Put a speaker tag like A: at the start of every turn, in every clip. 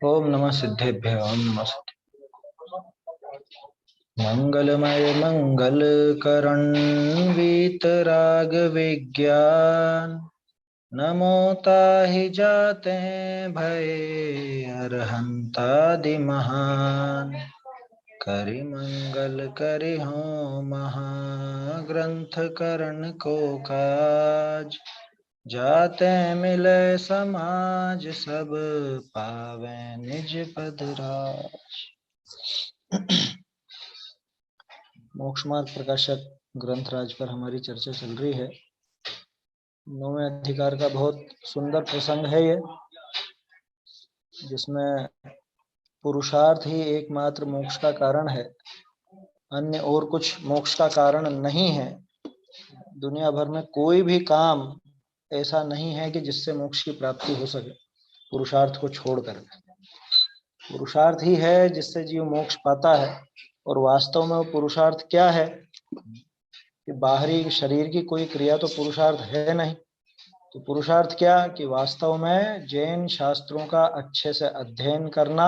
A: ओम नमः सिद्धेभ्य। ओम नमः मंगलमय मंगल करण वीतराग विज्ञान नमो ताहि जाते भये अरहंतादि महान करि मंगल करि हो महाग्रंथ करण को काज जाते मिले समाज सब पावे निज पद राज। मोक्ष मार्ग प्रकाशक ग्रंथराज पर हमारी चर्चा चल रही है। 9वें अधिकार का बहुत सुंदर प्रसंग है ये, जिसमें पुरुषार्थ ही एकमात्र मोक्ष का कारण है, अन्य और कुछ मोक्ष का कारण नहीं है। दुनिया भर में कोई भी काम ऐसा नहीं है कि जिससे मोक्ष की प्राप्ति हो सके पुरुषार्थ को छोड़कर। पुरुषार्थ ही है जिससे जीव मोक्ष पाता है। और वास्तव में वो पुरुषार्थ क्या है कि बाहरी शरीर की कोई क्रिया तो पुरुषार्थ है नहीं। तो पुरुषार्थ क्या कि वास्तव में जैन शास्त्रों का अच्छे से अध्ययन करना,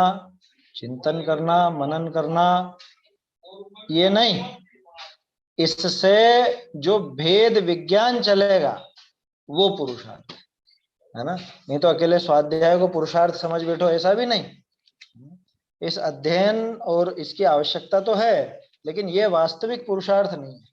A: चिंतन करना, मनन करना, ये नहीं, इससे जो भेद विज्ञान चलेगा वो पुरुषार्थ है ना। नहीं तो अकेले स्वाध्याय को पुरुषार्थ समझ बैठो, ऐसा भी नहीं। इस अध्ययन और इसकी आवश्यकता तो है, लेकिन ये वास्तविक पुरुषार्थ नहीं है।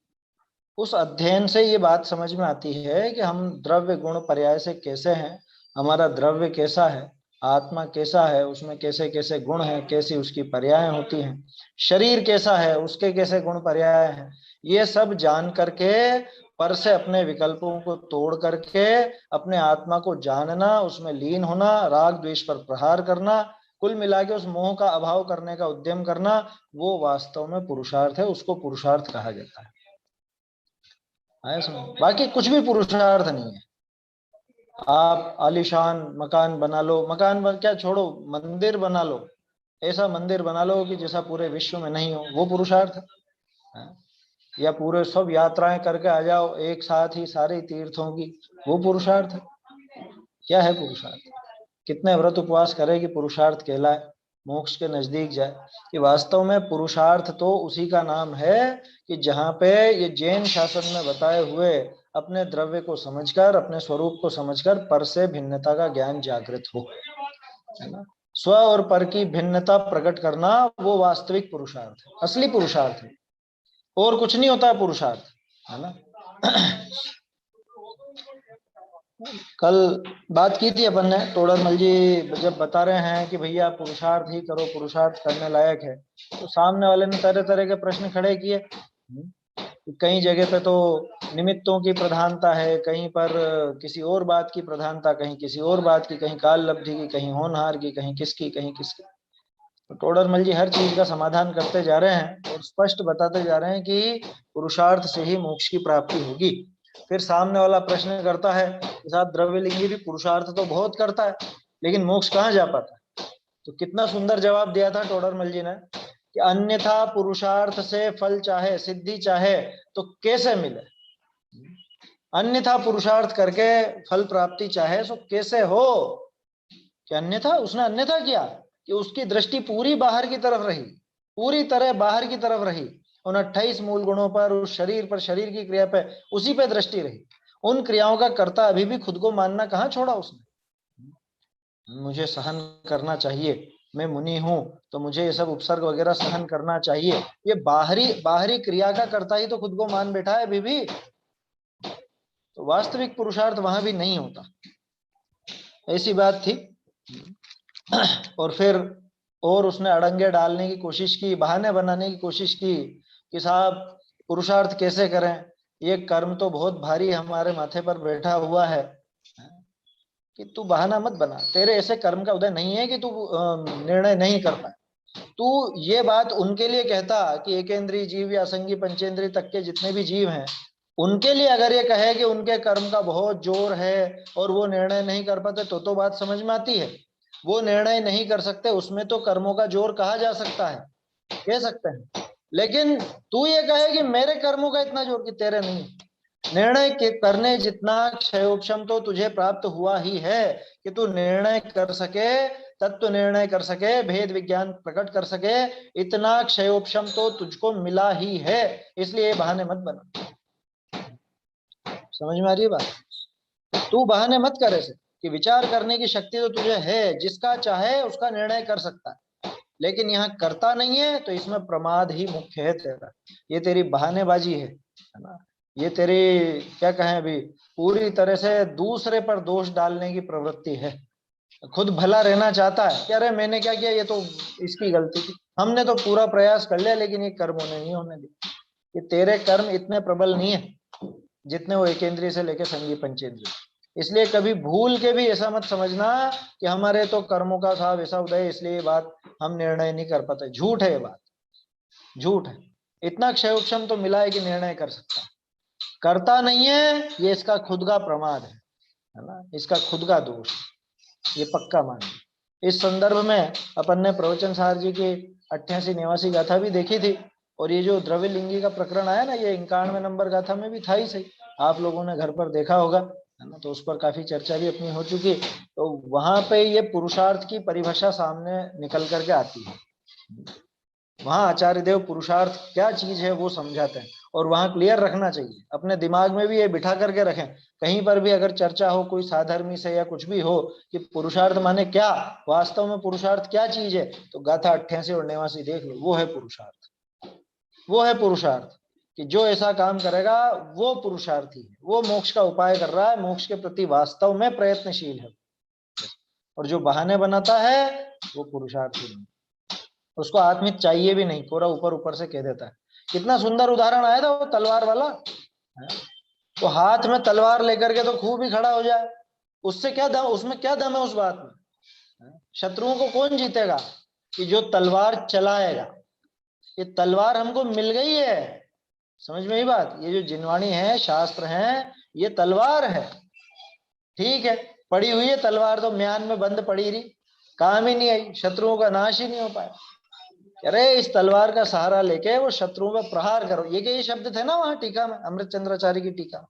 A: उस अध्ययन से ये बात समझ में आती है कि हम द्रव्य गुण पर्याय से कैसे हैं, हमारा द्रव्य कैसा है, आत्मा कैसा है, उसमें कैसे कैसे गुण है, कैसी उसकी पर्याय होती हैं, शरीर कैसा है, उसके कैसे गुण पर्याय हैं। ये सब जान करके पर से अपने विकल्पों को तोड़ करके अपने आत्मा को जानना, उसमें लीन होना, राग द्वेष पर प्रहार करना, कुल मिला के उस मोह का अभाव करने का उद्यम करना, वो वास्तव में पुरुषार्थ है। उसको पुरुषार्थ कहा जाता है। बाकी कुछ भी पुरुषार्थ नहीं है। आप आलीशान मकान बना लो, क्या छोड़ो, मंदिर बना लो, ऐसा मंदिर बना लो कि जैसा पूरे विश्व में नहीं हो, वो पुरुषार्थ है। या पूरे सब यात्राएं करके आ जाओ एक साथ ही सारे तीर्थों की, वो पुरुषार्थ है। क्या है पुरुषार्थ? कितने व्रत उपवास करे कि पुरुषार्थ कहलाए, मोक्ष के नजदीक जाए? कि वास्तव में पुरुषार्थ तो उसी का नाम है कि जहाँ पे ये जैन शासन में बताए हुए अपने द्रव्य को समझकर, अपने स्वरूप को समझकर पर से भिन्नता का ज्ञान जागृत हो, है ना। स्व और पर की भिन्नता प्रकट करना वो वास्तविक पुरुषार्थ है, असली पुरुषार्थ है। और कुछ नहीं होता है पुरुषार्थ, है ना। कल बात की थी अपन ने, तोड़रमल जी जब बता रहे हैं कि भैया पुरुषार्थ ही करो, पुरुषार्थ करने लायक है, तो सामने वाले ने तरह तरह के प्रश्न खड़े किए। कई जगह पे तो निमित्तों की प्रधानता है, कहीं पर किसी और बात की प्रधानता, कहीं किसी और बात की, कहीं काल लब्धि की, कहीं होनहार की, कहीं किसकी, कहीं किसकी। तो टोडरमल जी हर चीज का समाधान करते जा रहे हैं और स्पष्ट बताते जा रहे हैं कि पुरुषार्थ से ही मोक्ष की प्राप्ति होगी। फिर सामने वाला प्रश्न करता है कि साहब द्रव्यलिंगी भी पुरुषार्थ तो बहुत करता है, लेकिन मोक्ष कहाँ जा पाता है? तो कितना सुंदर जवाब दिया था टोडरमल जी ने कि अन्यथा पुरुषार्थ से फल चाहे, सिद्धि चाहे, तो कैसे मिले? अन्यथा पुरुषार्थ करके फल प्राप्ति चाहे तो कैसे हो? कि अन्यथा उसने अन्यथा किया कि उसकी दृष्टि पूरी बाहर की तरफ रही, पूरी तरह बाहर की तरफ रही, उन 28 मूल गुणों पर, उस शरीर पर, शरीर की क्रिया पे, उसी पे दृष्टि रही। उन क्रियाओं का कर्ता अभी भी खुद को मानना कहाँ छोड़ा उसने। मुझे सहन करना चाहिए, मैं मुनि हूं तो मुझे ये सब उपसर्ग वगैरह सहन करना चाहिए, ये बाहरी बाहरी क्रिया का कर्ता ही तो खुद को मान बैठा है अभी भी। तो वास्तविक पुरुषार्थ वहां भी नहीं होता, ऐसी बात थी। और फिर और उसने अड़ंगे डालने की कोशिश की, बहाने बनाने की कोशिश की कि साहब पुरुषार्थ कैसे करें, ये कर्म तो बहुत भारी हमारे माथे पर बैठा हुआ है, कि तू बहाना मत बना, तेरे ऐसे कर्म का उदय नहीं है कि तू निर्णय नहीं कर पाए। तू ये बात उनके लिए कहता कि एकेंद्रीय जीव या असंगी पंचेंद्रीय तक के जितने भी जीव हैं, उनके लिए अगर ये कहे कि उनके कर्म का बहुत जोर है और वो निर्णय नहीं कर पाते, तो बात समझ में आती है। वो निर्णय नहीं कर सकते, उसमें तो कर्मों का जोर कहा जा सकता है, कह सकते हैं। लेकिन तू ये कहे कि मेरे कर्मों का इतना जोर कि तेरे नहीं, निर्णय के करने जितना क्षयोपशम तो तुझे प्राप्त हुआ ही है कि तू निर्णय कर सके, तत्व निर्णय कर सके, भेद विज्ञान प्रकट कर सके, इतना क्षयोपशम तो तुझको मिला ही है। इसलिए बहाने मत बना। समझ में आ रही है बात? तू बहाने मत कर ऐसे कि विचार करने की शक्ति तो तुझे है, जिसका चाहे उसका निर्णय कर सकता है, लेकिन यहाँ करता नहीं है, तो इसमें प्रमाद ही मुख्य है तेरा। ये तेरी बहानेबाजी है ना? ये तेरी क्या कहें अभी, पूरी तरह से दूसरे पर दोष डालने की प्रवृत्ति है। खुद भला रहना चाहता है कि अरे मैंने क्या किया, ये तो इसकी गलती थी, हमने तो पूरा प्रयास कर लिया लेकिन ये कर्म होने नहीं होने दिए। ये तेरे कर्म इतने प्रबल नहीं है जितने वो एकेंद्रीय से लेके संघी पंचेंद्रिय। इसलिए कभी भूल के भी ऐसा मत समझना कि हमारे तो कर्मों का साहब ऐसा उदय इसलिए ये बात हम निर्णय नहीं कर पाते। झूठ है ये बात, झूठ है। इतना क्षयोक्षम तो मिला है कि निर्णय कर सकता है, करता नहीं है, ये इसका खुद का प्रमाद है ना, इसका खुद का दोष, ये पक्का मान। इस संदर्भ में अपन ने प्रवचन सार जी की 88 89 गाथा भी देखी थी, और ये जो द्रव्य लिंगी का प्रकरण आया ना, ये 91 नंबर गाथा में भी था ही सही, आप लोगों ने घर पर देखा होगा है ना, तो उस पर काफी चर्चा भी अपनी हो चुकी। तो वहां पे ये पुरुषार्थ की परिभाषा सामने निकल करके आती है। वहां आचार्य देव पुरुषार्थ क्या चीज है वो समझाते हैं, और वहां क्लियर रखना चाहिए, अपने दिमाग में भी ये बिठा करके रखें। कहीं पर भी अगर चर्चा हो कोई साधर्मी से या कुछ भी हो कि पुरुषार्थ माने क्या, वास्तव में पुरुषार्थ क्या चीज है, तो गाथा 88 और 89 देख लो, वो है पुरुषार्थ। वो है पुरुषार्थ कि जो ऐसा काम करेगा वो पुरुषार्थी है, वो मोक्ष का उपाय कर रहा है, मोक्ष के प्रति वास्तव में प्रयत्नशील है। और जो बहाने बनाता है वो पुरुषार्थी नहीं, उसको आत्मिक चाहिए भी नहीं, पूरा ऊपर ऊपर से कह देता है। कितना सुंदर उदाहरण आया था वो तलवार वाला, तो हाथ में तलवार लेकर के तो खूब ही खड़ा हो जाए, उससे क्या दम, उसमें क्या दम है उस बात में? शत्रुओं को कौन जीतेगा? कि जो तलवार चलाएगा। ये तलवार हमको मिल गई है, समझ में ही बात? ये जो जिनवाणी है, शास्त्र है, ये तलवार है, ठीक है, पड़ी हुई है तलवार, तो म्यान में बंद पड़ी रही, काम ही नहीं आई, शत्रुओं का नाश ही नहीं हो पाया। अरे इस तलवार का सहारा लेके वो शत्रुओं पर प्रहार करो, ये शब्द थे ना वहां टीका में, अमृत चंद्राचार्य की टीका।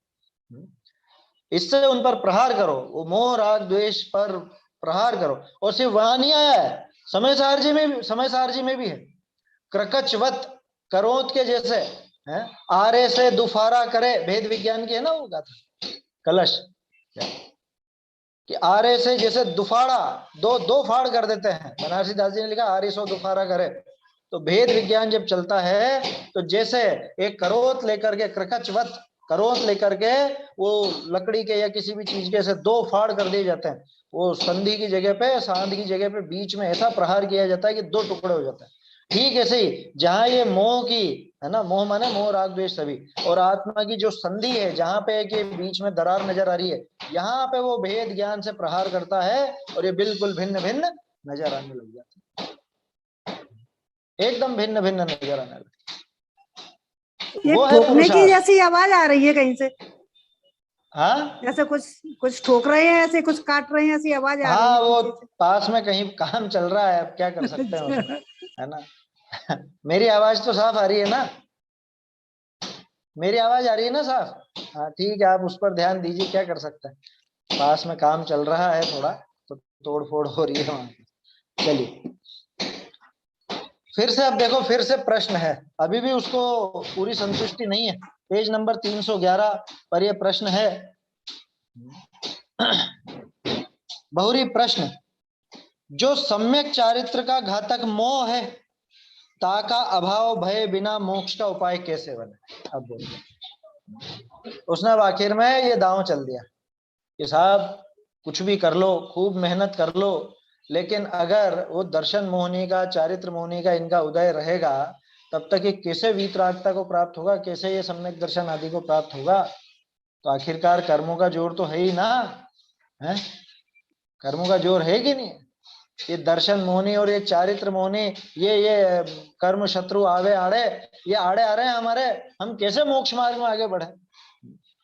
A: इससे उन पर प्रहार करो, वो मोह राग द्वेष पर प्रहार करो। और सिर्फ वहां नहीं आया है, समय सारजी में भी, समय सारजी में भी है, क्रकचवत, करोत के जैसे है, आरे से दुफारा करे, भेद विज्ञान की है ना वो गाथा कलश, कि आरे से जैसे दुफाड़ा, दो दो फाड़ कर देते हैं। बनारसी दास जी ने लिखा आरे सो दुफाड़ा करे। तो भेद विज्ञान जब चलता है तो जैसे एक करोत लेकर के, क्रकचवत करोत लेकर के, वो लकड़ी के या किसी भी चीज के ऐसे दो फाड़ कर दिए जाते हैं, वो संधि की जगह पे, सांध की जगह पे बीच में ऐसा प्रहार किया जाता है कि दो टुकड़े हो जाते हैं। ठीक ऐसे ही जहां ये मोह की है ना, मोह माने मोह राग द्वेष सभी, और आत्मा की जो संधि है, जहां पे कि बीच में दरार नजर आ रही है, यहाँ पे वो भेद ज्ञान से प्रहार करता है और ये बिल्कुल भिन्न भिन्न नजर आने लग जाता है, एकदम भिन्न भिन्न नजर आने लगता है।
B: ये
A: वो है
B: ठोकने की
A: पुरुषार्थ।
B: जैसी आवाज आ रही है कहीं से,
A: हाँ
B: जैसे कुछ कुछ ठोक रहे हैं, ऐसे कुछ काट रहे हैं, ऐसी आवाज आ रही है
A: हाँ, वो
B: पीछे से।
A: पास में कहीं काम चल रहा है, अब क्या कर सकते हैं उसमें,
B: अच्छा।
A: है ना। मेरी आवाज तो साफ आ रही है ना? मेरी आवाज आ रही है ना साफ? हाँ ठीक है, आप उस पर ध्यान दीजिए, क्या कर सकते हैं, पास में काम चल रहा है थोड़ा, तो तोड़ फोड़ हो रही है वहां। चलिए फिर से, अब देखो फिर से प्रश्न है, अभी भी उसको पूरी संतुष्टि नहीं है। पेज नंबर 311 पर यह प्रश्न है। बहुरी प्रश्न, जो सम्यक चारित्र का घातक मोह है, ताका अभाव भय बिना मोक्ष का उपाय कैसे बने? अब बोलिए। उसने अब आखिर में ये दांव चल दिया कि साहब कुछ भी कर लो, खूब मेहनत कर लो, लेकिन अगर वो दर्शन मोहनी का, चारित्र मोहनी का इनका उदय रहेगा, तब तक ये कैसे वीतरागता को प्राप्त होगा, कैसे ये सम्यक दर्शन आदि को प्राप्त होगा? तो आखिरकार कर्मों का जोर तो है ही ना, है? कर्मों का जोर है कि नहीं? ये दर्शन मोहनी और ये चारित्र मोहनी, ये कर्म शत्रु आवे आड़े, ये आड़े आ रहे हैं हमारे, हम कैसे मोक्ष मार्ग में आगे बढ़े?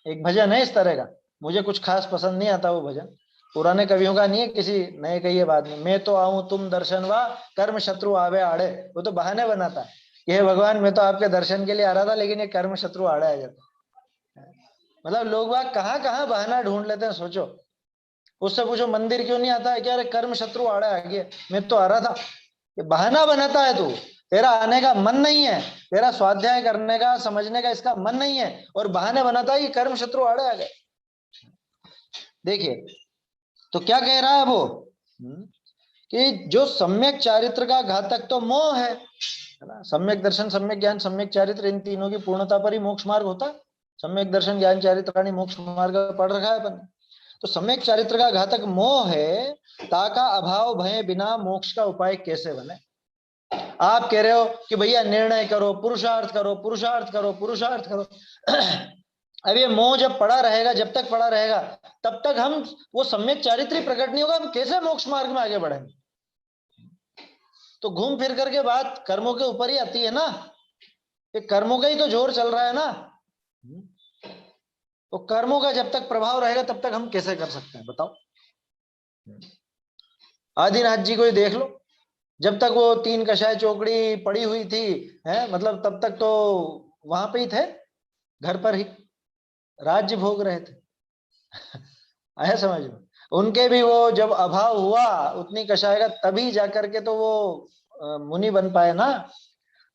A: एक भजन है इस तरह का, मुझे कुछ खास पसंद नहीं आता वो भजन, पुराने कवियों का नहीं है, किसी नए कही है बाद में, मैं तो आऊं तुम दर्शन वा, कर्म शत्रु आवे आड़े। वो तो बहाने बनाता है कि हे भगवान मैं तो आपके दर्शन के लिए आ रहा था, लेकिन ये कर्म शत्रु आड़े आ जाता है। मतलब लोग बाग कहाँ कहाँ बहाना ढूंढ लेते हैं, सोचो। उससे पूछो मंदिर क्यों नहीं आता है, क्या अरे कर्म शत्रु आड़े आ गया, मैं तो आ रहा था। ये बहाना बनाता है तू, तेरा आने का मन नहीं है, तेरा स्वाध्याय करने का समझने का इसका मन नहीं है, और बहाने बनाता है कि कर्म शत्रु आड़े आ गए। देखिए तो क्या कह रहा है वो, कि जो सम्यक चारित्र का घातक तो मोह है ना। सम्यक दर्शन, सम्यक ज्ञान, सम्यक चारित्र, इन तीनों की पूर्णता पर ही मोक्ष मार्ग होता है। सम्यक दर्शन, ज्ञान, चारित्र, मोक्ष मार्ग पढ़ रखा है अपन। तो सम्यक चारित्र का घातक मोह है, ताका अभाव भय बिना मोक्ष का उपाय कैसे बने। आप कह रहे हो कि भैया निर्णय करो, पुरुषार्थ करो, पुरुषार्थ करो, पुरुषार्थ करो। अब ये मोह जब पड़ा रहेगा, जब तक पड़ा रहेगा, तब तक हम वो सम्यक चारित्र प्रकट नहीं होगा, हम कैसे मोक्ष मार्ग में आगे बढ़ेंगे। तो घूम फिर करके बात कर्मों के ऊपर ही आती है ना, ये कर्मों का ही तो जोर चल रहा है ना। तो कर्मों का जब तक प्रभाव रहेगा तब तक हम कैसे कर सकते हैं बताओ। आदिनाथ जी को ही देख लो, जब तक वो तीन कषाय चौकड़ी पड़ी हुई थी, है मतलब, तब तक तो वहां पे ही थे, घर पर ही राज्य भोग रहे थे। आया समझ में। उनके भी वो जब अभाव हुआ उतनी कषाय का, तभी जाकर के तो वो मुनि बन पाए ना।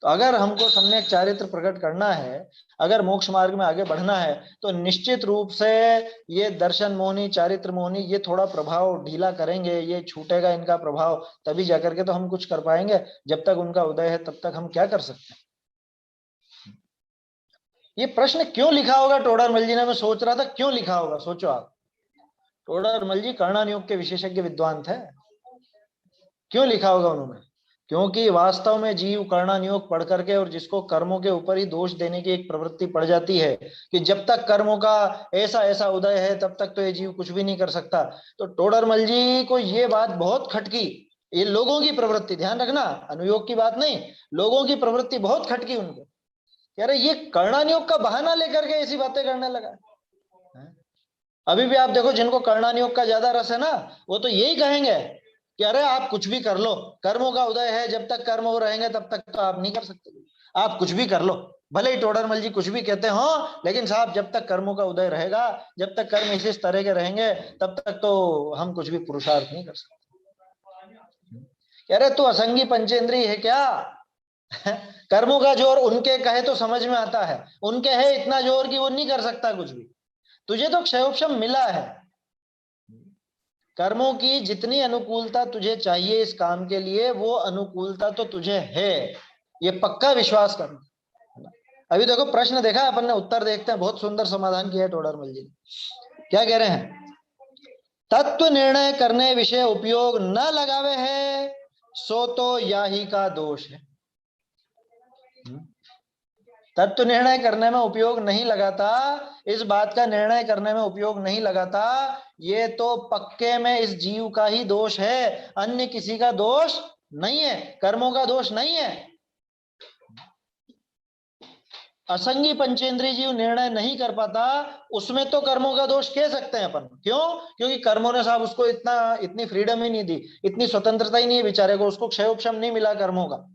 A: तो अगर हमको सम्यक चारित्र प्रकट करना है, अगर मोक्ष मार्ग में आगे बढ़ना है, तो निश्चित रूप से ये दर्शन मोहनी, चारित्र मोहनी, ये थोड़ा प्रभाव ढीला करेंगे, ये छूटेगा इनका प्रभाव, तभी जाकर के तो हम कुछ कर पाएंगे। जब तक उनका उदय है तब तक हम क्या कर सकते हैं। ये प्रश्न क्यों लिखा होगा टोडरमल जी ने, मैं सोच रहा था क्यों लिखा होगा, सोचो आप। टोडरमल जी कर्णानुयोग के विशेषज्ञ विद्वान थे, क्यों लिखा होगा उन्होंने। क्योंकि वास्तव में जीव कर्णानुयोग पढ़ करके, और जिसको कर्मों के ऊपर ही दोष देने की एक प्रवृत्ति पड़ जाती है कि जब तक कर्मों का ऐसा ऐसा उदय है तब तक तो ये जीव कुछ भी नहीं कर सकता। तो टोडरमल जी को ये बात बहुत खटकी, ये लोगों की प्रवृत्ति, ध्यान रखना, अनुयोग की बात नहीं, लोगों की प्रवृत्ति बहुत खटकी उनको। यार ये कर्णानुयोग का बहाना लेकर के ऐसी बातें करने लगा है? अभी भी आप देखो, जिनको कर्णानुयोग का ज्यादा रस है ना, वो तो यही कहेंगे कि अरे आप कुछ भी कर लो, कर्मों का उदय है, जब तक कर्म हो रहेंगे तब तक तो आप नहीं कर सकते, आप कुछ भी कर लो। भले ही टोडरमल जी कुछ भी कहते हो, लेकिन साहब जब तक कर्मों का उदय रहेगा, जब तक कर्म इस तरह के रहेंगे, तब तक तो हम कुछ भी पुरुषार्थ नहीं कर सकते। अरे तू असंगी पंचेंद्रिय है क्या। कर्मों का जोर उनके कहे तो समझ में आता है, उनके है इतना जोर कि वो नहीं कर सकता कुछ भी। तुझे तो क्षयोपशम मिला है, कर्मों की जितनी अनुकूलता तुझे चाहिए इस काम के लिए, वो अनुकूलता तो तुझे है, ये पक्का विश्वास करना। अभी देखो प्रश्न देखा अपन ने, उत्तर देखते हैं, बहुत सुंदर समाधान किया है टोडरमल जी ने। क्या कह रहे हैं, तत्व निर्णय करने विषय उपयोग न लगावे है, सो तो याही का दोष है। तत्व निर्णय करने में उपयोग नहीं लगाता, इस बात का निर्णय करने में उपयोग नहीं लगाता, ये तो पक्के में इस जीव का ही दोष है, अन्य किसी का दोष नहीं है, कर्मों का दोष नहीं है। असंगी पंचेंद्रिय जीव निर्णय नहीं कर पाता, उसमें तो कर्मों का दोष कह सकते हैं अपन। क्यों, क्योंकि कर्मों ने साहब उसको इतनी फ्रीडम ही नहीं दी, इतनी स्वतंत्रता ही नहीं है बेचारे को, उसको क्षयोपशम नहीं मिला कर्मों का,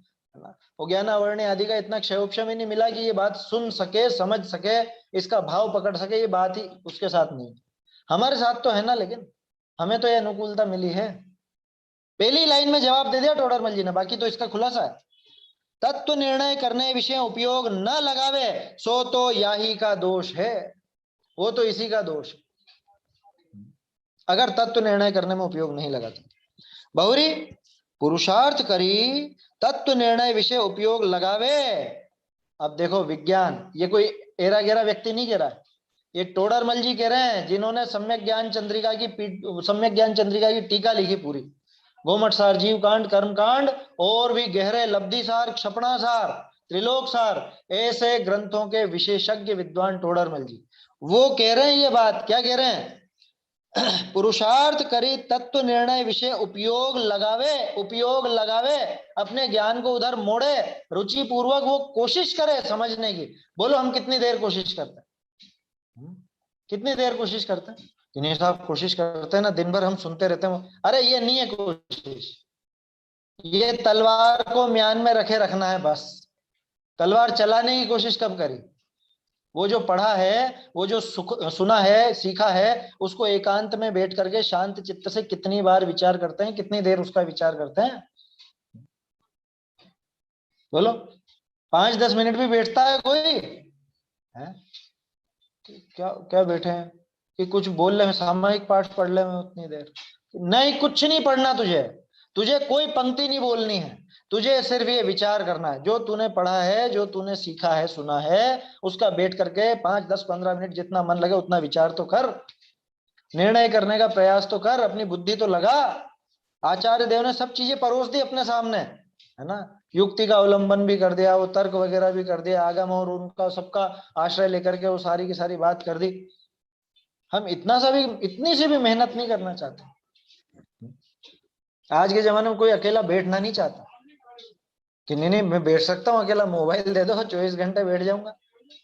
A: वो ज्ञान अवर्ण्य आदि का इतना क्षयोपशम ही नहीं मिला कि ये बात सुन सके, समझ सके, इसका भाव पकड़ सके, ये बात ही उसके साथ नहीं। हमारे साथ तो है ना, लेकिन हमें तो ये अनुकूलता मिली है। पहली लाइन में जवाब दे दिया टोडरमल जी ने, बाकी तो इसका खुलासा है। तत्व निर्णय करने विषय उपयोग न लगावे, सो तो याही का दोष है, वो तो इसी का दोष है, अगर तत्व निर्णय करने में उपयोग नहीं लगाता। बहुरी पुरुषार्थ करी, तत्व निर्णय विषय उपयोग लगावे। अब देखो विज्ञान, ये कोई एरा गेरा व्यक्ति नहीं कह रहा है, ये टोडरमल जी कह रहे हैं, जिन्होंने सम्यक ज्ञान चंद्रिका की टीका लिखी पूरी, गोमठ सार, जीव कांड, कर्म कांड, और भी गहरे लब्धि सार, क्षपणा सार, त्रिलोक सार, ऐसे ग्रंथों के विशेषज्ञ विद्वान टोडरमल जी, वो कह रहे हैं ये बात। क्या कह रहे हैं, पुरुषार्थ करी, तत्व निर्णय विषय उपयोग लगावे, अपने ज्ञान को उधर मोड़े, रुचि पूर्वक वो कोशिश करे समझने की। बोलो हम कितनी देर कोशिश करते हैं, कितनी देर कोशिश करते हैं कि नहीं साहब, कोशिश करते हैं ना, दिन भर हम सुनते रहते हैं, अरे ये नहीं है कोशिश, ये तलवार को म्यान में रखे रखना है बस। तलवार चलाने की कोशिश कब करी, वो जो पढ़ा है, वो जो सुना है, सीखा है, उसको एकांत में बैठ करके शांत चित्त से कितनी बार विचार करते हैं, कितनी देर उसका विचार करते हैं? बोलो, 5-10 मिनट भी बैठता है कोई है? क्या क्या बैठे हैं कि कुछ बोल रहे हैं, सामायिक पाठ पढ़ ले में उतनी देर? नहीं, कुछ नहीं पढ़ना तुझे, तुझे कोई पंक्ति नहीं बोलनी है, तुझे सिर्फ ये विचार करना है, जो तूने पढ़ा है, जो तूने सीखा है, सुना है, उसका बैठ करके 5-10-15 मिनट जितना मन लगे उतना विचार तो कर, निर्णय करने का प्रयास तो कर, अपनी बुद्धि तो लगा। आचार्य देव ने सब चीजें परोस दी अपने सामने, है ना, युक्ति का अवलंबन भी कर दिया, वो तर्क वगैरह भी कर दिया, आगम और उनका सबका आश्रय लेकर के वो सारी की सारी बात कर दी। हम इतना सा भी, इतनी सी भी मेहनत नहीं करना चाहते। आज के जमाने में कोई अकेला बैठना नहीं चाहता कि नहीं नहीं मैं बैठ सकता हूँ अकेला, मोबाइल दे दो 24 घंटे बैठ जाऊंगा,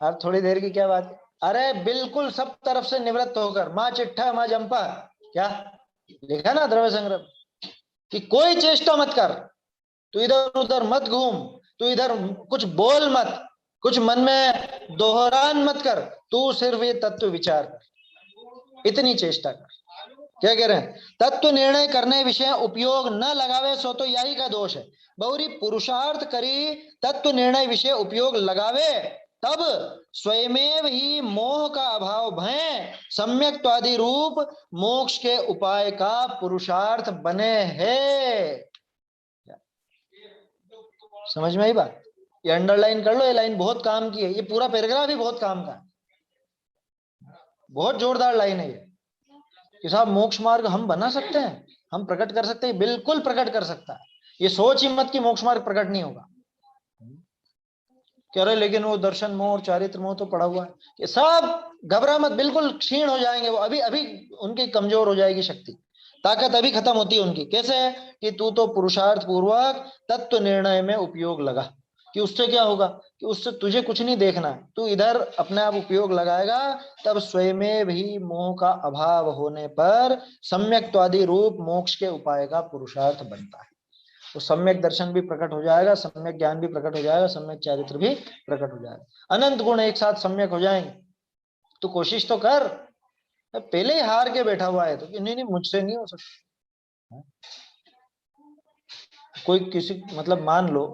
A: आप थोड़ी देर की क्या बात है। अरे बिल्कुल सब तरफ से निवृत्त होकर, माँ चिट्ठा माँ जंपा, क्या लिखा ना द्रव्य संग्रह, कि कोई चेष्टा मत कर, तू इधर उधर मत घूम, तू इधर कुछ बोल मत, कुछ मन में दोहरान मत कर, तू सिर्फ ये तत्व विचार कर, इतनी चेष्टा कर। क्या कह रहे हैं? तत्व निर्णय करने विषय उपयोग न लगावे सो तो यही का दोष है। बहुरी पुरुषार्थ करी तत्व निर्णय विषय उपयोग लगावे, तब स्वयमेव ही मोह का अभाव भय सम्यक्त्वादि रूप मोक्ष के उपाय का पुरुषार्थ बने है। समझ में आई बात? ये अंडरलाइन कर लो, ये लाइन बहुत काम की है, ये पूरा पैराग्राफ ही बहुत काम का है, बहुत जोरदार लाइन है ये कि साहब मोक्ष मार्ग हम बना सकते हैं, हम प्रकट कर सकते हैं, बिल्कुल प्रकट कर सकता है। ये सोच ही मत कि मोक्ष मार्ग प्रकट नहीं होगा। कह रहे लेकिन वो दर्शन मोह और चारित्र मोह तो पड़ा हुआ है, ये सब घबरा मत, बिल्कुल क्षीण हो जाएंगे वो, अभी अभी उनकी कमजोर हो जाएगी शक्ति, ताकत अभी खत्म होती है उनकी। कैसे? कि तू तो पुरुषार्थ पूर्वक तत्व निर्णय में उपयोग लगा, कि उससे क्या होगा, कि उससे तुझे कुछ नहीं देखना है, तू इधर अपने आप उपयोग लगाएगा, तब स्वयं भी मोह का अभाव होने पर सम्यक्त्वादि रूप मोक्ष के उपाय का पुरुषार्थ बनता है। तो सम्यक दर्शन भी प्रकट हो जाएगा, सम्यक ज्ञान भी प्रकट हो जाएगा, सम्यक चारित्र भी प्रकट हो जाएगा, अनंत गुण एक साथ सम्यक हो जाएंगे। तो कोशिश तो कर, पहले ही हार के बैठा हुआ है तो कि नहीं नहीं मुझसे नहीं हो सकता। कोई किसी मतलब मान लो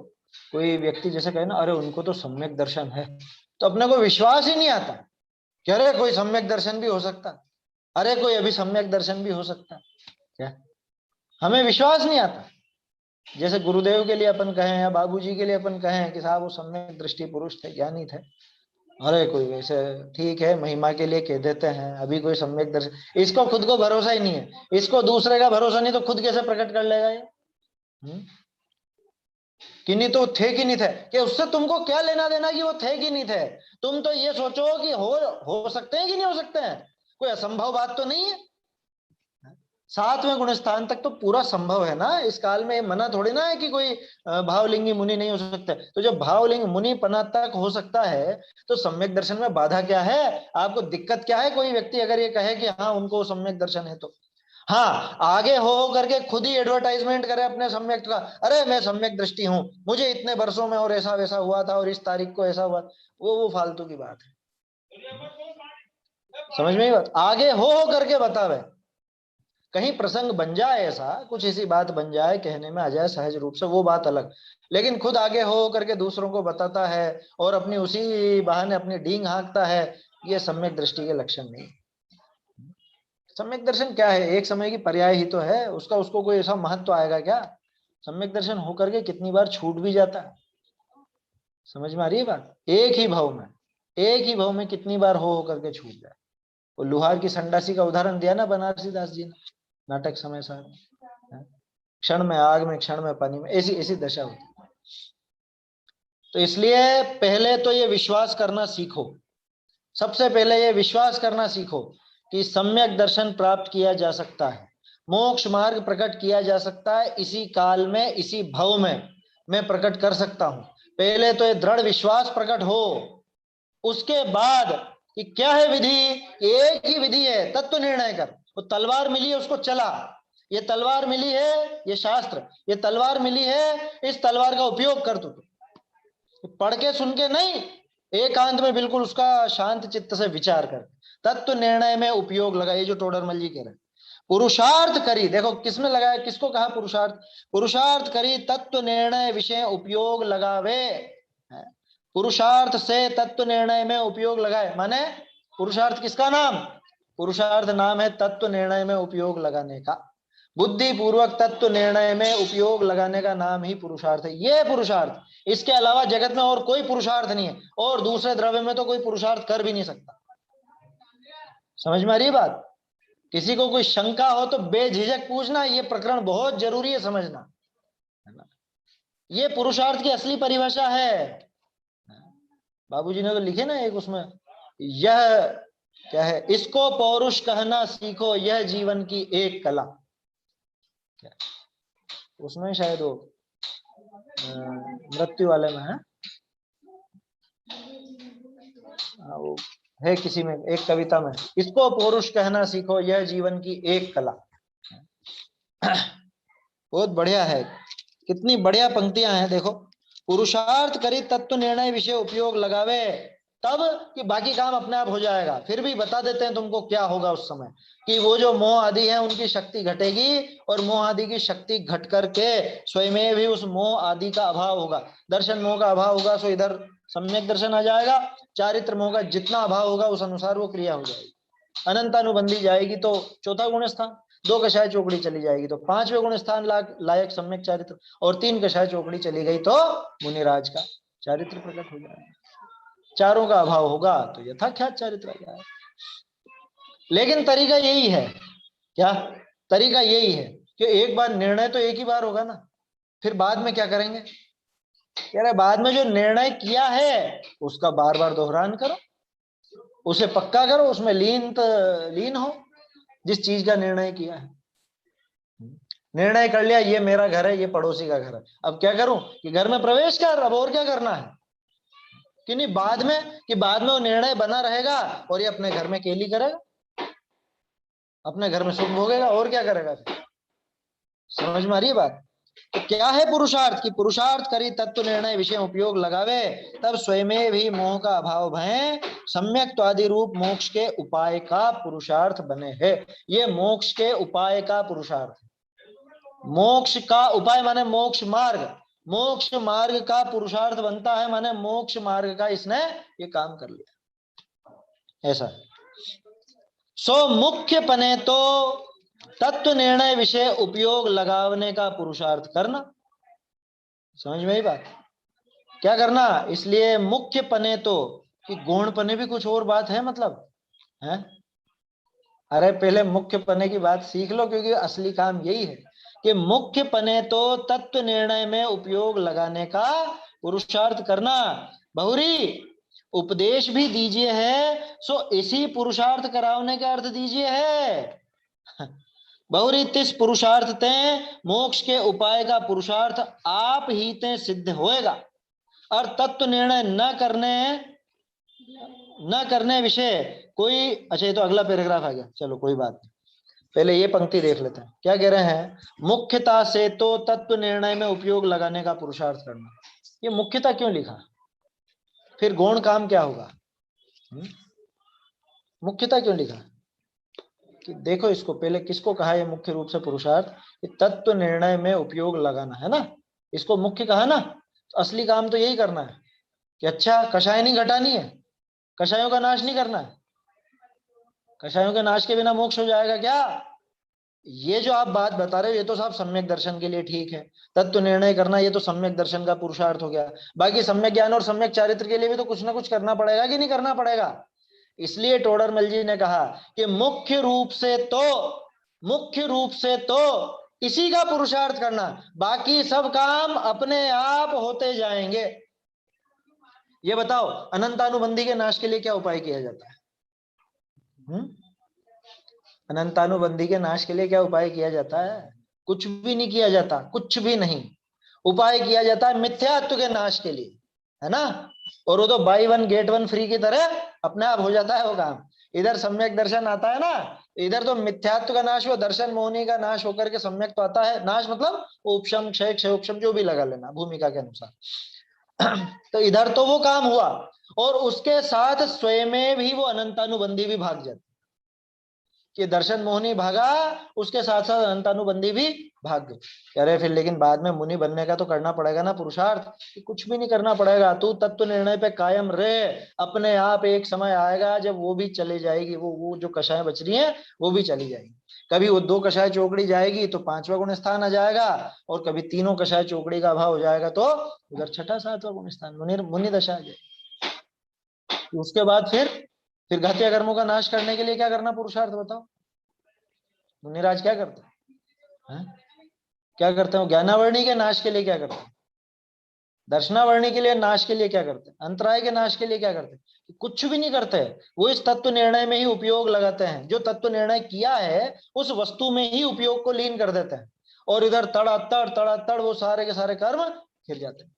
A: कोई व्यक्ति जैसे कहे ना, अरे उनको तो सम्यक दर्शन है, तो अपने को विश्वास ही नहीं आता कि अरे कोई सम्यक दर्शन भी हो सकता, अरे कोई अभी सम्यक दर्शन भी हो सकता, क्या हमें विश्वास नहीं आता। जैसे गुरुदेव के लिए अपन कहें या बाबूजी के लिए अपन कहें कि साहब वो सम्यक दृष्टि पुरुष थे, ज्ञानी थे, अरे कोई वैसे ठीक है महिमा के लिए कह देते हैं, अभी कोई सम्यक दर्शन, इसको खुद को भरोसा ही नहीं है, इसको दूसरे का भरोसा नहीं तो खुद कैसे प्रकट कर लेगा ये? कि नहीं तो थे कि नहीं थे, कि उससे तुमको क्या लेना देना कि वो थे कि नहीं थे? तुम तो ये सोचो कि हो सकते हैं कि नहीं हो सकते हैं, कोई असंभव बात तो नहीं है। 7वें गुण स्थान तक तो पूरा संभव है ना, इस काल में मना थोड़ी ना है कि कोई भावलिंगी मुनि नहीं हो सकता। तो जब भावलिंग मुनि पना तक हो सकता है तो सम्यक दर्शन में बाधा क्या है? आपको दिक्कत क्या है? कोई व्यक्ति अगर ये कहे कि हाँ उनको सम्यक दर्शन है तो हाँ, आगे हो करके खुद ही एडवर्टाइजमेंट करे अपने सम्यक का, अरे मैं सम्यक दृष्टि हूं, मुझे इतने वर्षों में और ऐसा वैसा हुआ था और इस तारीख को ऐसा हुआ, वो फालतू की बात है। समझ में ही बात? आगे हो करके बतावे, कहीं प्रसंग बन जाए, ऐसा कुछ ऐसी बात बन जाए, कहने में आ जाए सहज रूप से, वो बात अलग। लेकिन खुद आगे हो करके दूसरों को बताता है और अपनी उसी बहाने अपनी डींग हाँकता है, ये सम्यक दृष्टि के लक्षण नहीं। सम्यक दर्शन क्या है? एक समय की पर्याय ही तो है, उसका उसको कोई ऐसा महत्व आएगा क्या? सम्यक दर्शन होकर के कितनी बार छूट भी जाता है। समझ में आ रही है बात? एक ही भाव में, एक ही भाव में कितनी बार हो करके छूट जाए। वो लुहार की संडासी का उदाहरण दिया ना बनारसी दास जी ने, नाटक समय साहब, क्षण में आग में क्षण में पानी में, ऐसी ऐसी दशा होती है। तो इसलिए पहले तो ये विश्वास करना सीखो, सबसे पहले ये विश्वास करना सीखो कि सम्यक दर्शन प्राप्त किया जा सकता है, मोक्ष मार्ग प्रकट किया जा सकता है, इसी काल में इसी भव में मैं प्रकट कर सकता हूं। पहले तो ये दृढ़ विश्वास प्रकट हो, उसके बाद कि क्या है विधि? एक ही विधि है, तत्व निर्णय कर। वो तलवार मिली है उसको चला, ये तलवार मिली है, ये शास्त्र, ये तलवार मिली है, इस तलवार का उपयोग कर। तू पढ़ के सुन के नहीं, एकांत में बिल्कुल उसका शांत चित्त से विचार कर तत्व निर्णय में उपयोग लगा। ये जो टोडरमल जी कह रहे हैं, पुरुषार्थ करी, देखो किसमें लगाया, किसको कहा पुरुषार्थ, पुरुषार्थ करी तत्व निर्णय विषय उपयोग लगावे। पुरुषार्थ से तत्व निर्णय में उपयोग लगाए, माने पुरुषार्थ किसका नाम, पुरुषार्थ नाम है तत्व निर्णय में उपयोग लगाने का। बुद्धि पूर्वक तत्व निर्णय में उपयोग लगाने का नाम ही पुरुषार्थ है। ये पुरुषार्थ, इसके अलावा जगत में और कोई पुरुषार्थ नहीं है, और दूसरे द्रव्य में तो कोई पुरुषार्थ कर भी नहीं सकता। समझ में आ रही है बात? किसी को कोई शंका हो तो बेझिझक पूछना, ये प्रकरण बहुत जरूरी है समझना, है ना। ये पुरुषार्थ की असली परिभाषा है। बाबूजी ने तो लिखे ना एक उसमें, यह क्या है, इसको पौरुष कहना सीखो, यह जीवन की एक कला। क्या उसमें शायद वो मृत्यु वाले में है, वो है किसी में एक कविता में, इसको पौरुष कहना सीखो, यह जीवन की एक कला। बहुत बढ़िया है, कितनी बढ़िया पंक्तियां हैं देखो। पुरुषार्थ करी तत्व निर्णय विषय उपयोग लगावे, तब कि बाकी काम अपने आप हो जाएगा। फिर भी बता देते हैं तुमको क्या होगा उस समय, कि वो जो मोह आदि है उनकी शक्ति घटेगी, और मोह आदि की शक्ति घट करके स्वयं भी उस मोह आदि का अभाव होगा। दर्शन मोह का अभाव होगा सो इधर सम्यक दर्शन आ जाएगा। चारित्र मोह का जितना अभाव होगा उस अनुसार वो क्रिया हो जाएगी। अनंतानुबंधी जाएगी तो चौथा गुण स्थान, 2 कषाय चौकड़ी चली जाएगी तो 5वें गुण स्थान लायक सम्यक चारित्र, और 3 कषाय चौकड़ी चली गई तो मुनिराज का चारित्र प्रकट हो जाएगा। चारों का अभाव होगा तो यथाख्यात चारित्र आ जाएगा। लेकिन तरीका यही है, क्या तरीका यही है कि एक बार निर्णय तो एक ही बार होगा ना, फिर बाद में क्या करेंगे, कह रहे बाद में जो निर्णय किया है उसका बार बार दोहरान करो, उसे पक्का करो, उसमें लीन हो जिस चीज का निर्णय किया है। निर्णय कर लिया ये मेरा घर है, ये पड़ोसी का घर है, अब क्या करूं कि घर में प्रवेश कर, अब और क्या करना है कि नहीं, बाद में कि बाद में वो निर्णय बना रहेगा और ये अपने घर में केली करेगा, अपने घर में सुख भोगेगा, और क्या करेगा फिर। समझ में आ रही है बात? तो क्या है पुरुषार्थ, कि पुरुषार्थ करी तत्व निर्णय विषय उपयोग लगावे, तब स्वयं भी मोह का अभाव भय सम्यक आदि रूप मोक्ष के उपाय का पुरुषार्थ बने है। ये मोक्ष के उपाय का पुरुषार्थ, मोक्ष का उपाय माने मोक्ष मार्ग, मोक्ष मार्ग का पुरुषार्थ बनता है, माने मोक्ष मार्ग का इसने ये काम कर लिया, ऐसा है। सो मुख्य पने तो तत्व निर्णय विषय उपयोग लगाने का पुरुषार्थ करना। समझ में आई बात? क्या करना, इसलिए मुख्य पने तो, कि गौण पने भी कुछ और बात है, मतलब है। अरे पहले मुख्य पने की बात सीख लो, क्योंकि असली काम यही है कि मुख्य पने तो तत्व निर्णय में उपयोग लगाने का पुरुषार्थ करना। बहुरी उपदेश भी दीजिए है, सो इसी पुरुषार्थ कराने का अर्थ दीजिए है। बहुरी तिस पुरुषार्थ ते मोक्ष के उपाय का पुरुषार्थ आप ही ते सिद्ध होएगा, और तत्व निर्णय न करने विषय कोई। अच्छा ये तो अगला पैराग्राफ आ गया, चलो कोई बात नहीं, पहले ये पंक्ति देख लेते हैं क्या कह रहे हैं। मुख्यता से तो तत्व निर्णय में उपयोग लगाने का पुरुषार्थ करना, ये मुख्यता क्यों लिखा, फिर गौण काम क्या होगा, मुख्यता क्यों लिखा, कि देखो इसको पहले किसको कहा ये मुख्य रूप से पुरुषार्थ, तत्व निर्णय में उपयोग लगाना है ना, इसको मुख्य कहा ना। असली काम तो यही करना है कि अच्छा कषाय नहीं घटानी है, कषायों का नाश नहीं करना है, कषायों के नाश के बिना मोक्ष हो जाएगा क्या। ये जो आप बात बता रहे हो ये तो साहब सम्यक दर्शन के लिए ठीक है, तत्व निर्णय करना ये तो सम्यक दर्शन का पुरुषार्थ हो गया, बाकी सम्यक ज्ञान और सम्यक चारित्र के लिए भी तो कुछ ना कुछ करना पड़ेगा कि नहीं करना पड़ेगा। इसलिए टोडरमल जी ने कहा कि मुख्य रूप से तो इसी का पुरुषार्थ करना, बाकी सब काम अपने आप होते जाएंगे। ये बताओ अनंतानुबंधी के नाश के लिए क्या उपाय किया जाता है? अनंतानुबंधी के नाश के लिए क्या उपाय किया जाता है? कुछ भी नहीं किया जाता, कुछ भी नहीं। उपाय किया जाता है मिथ्यात्व के नाश के लिए, है ना। और वो तो by one get one free की तरह अपने आप हो जाता है वो काम। इधर सम्यक दर्शन आता है ना, इधर तो मिथ्यात्व का नाश, वो दर्शन मोहनी का नाश होकर के सम्यक तो आता है। नाश मतलब उपशम क्षय, क्षयोपशम जो भी लगा लेना भूमिका के अनुसार। तो इधर तो वो काम हुआ, और उसके साथ स्वयं में भी वो अनंतानुबंधी भी भाग जाती, कि दर्शन मोहिनी भागा, उसके साथ साथ अनंतानुबंधी भी भाग गए। अरे फिर लेकिन बाद में मुनि बनने का तो करना पड़ेगा ना पुरुषार्थ, कि कुछ भी नहीं करना पड़ेगा, तू तत्व निर्णय पे कायम रहे, अपने आप एक समय आएगा जब वो भी चले जाएगी, वो जो कषाय बच रही है वो भी चली जाएगी। कभी वो 2 कषाय चौकड़ी जाएगी तो 5वां गुण स्थान आ जाएगा, और कभी 3 कषाय चौकड़ी का अभाव हो जाएगा तो उधर 6ठा 7वां गुण स्थान मुनि मुनि दशा आ जाएगी। उसके बाद फिर घातीय कर्मों का नाश करने के लिए क्या करना पुरुषार्थ बताओ? मुनिराज क्या करते हैं? क्या करते हैं? ज्ञानावर्णी के नाश के लिए क्या करते हैं? दर्शनावर्णी के लिए नाश के लिए क्या करते हैं? अंतराय के नाश के लिए क्या करते हैं? कुछ भी नहीं करते। वो इस तत्व निर्णय में ही उपयोग लगाते हैं, जो तत्व निर्णय किया है उस वस्तु में ही उपयोग को लीन कर देते हैं, और इधर तड़ातड़ वो सारे के सारे कर्म फिर जाते हैं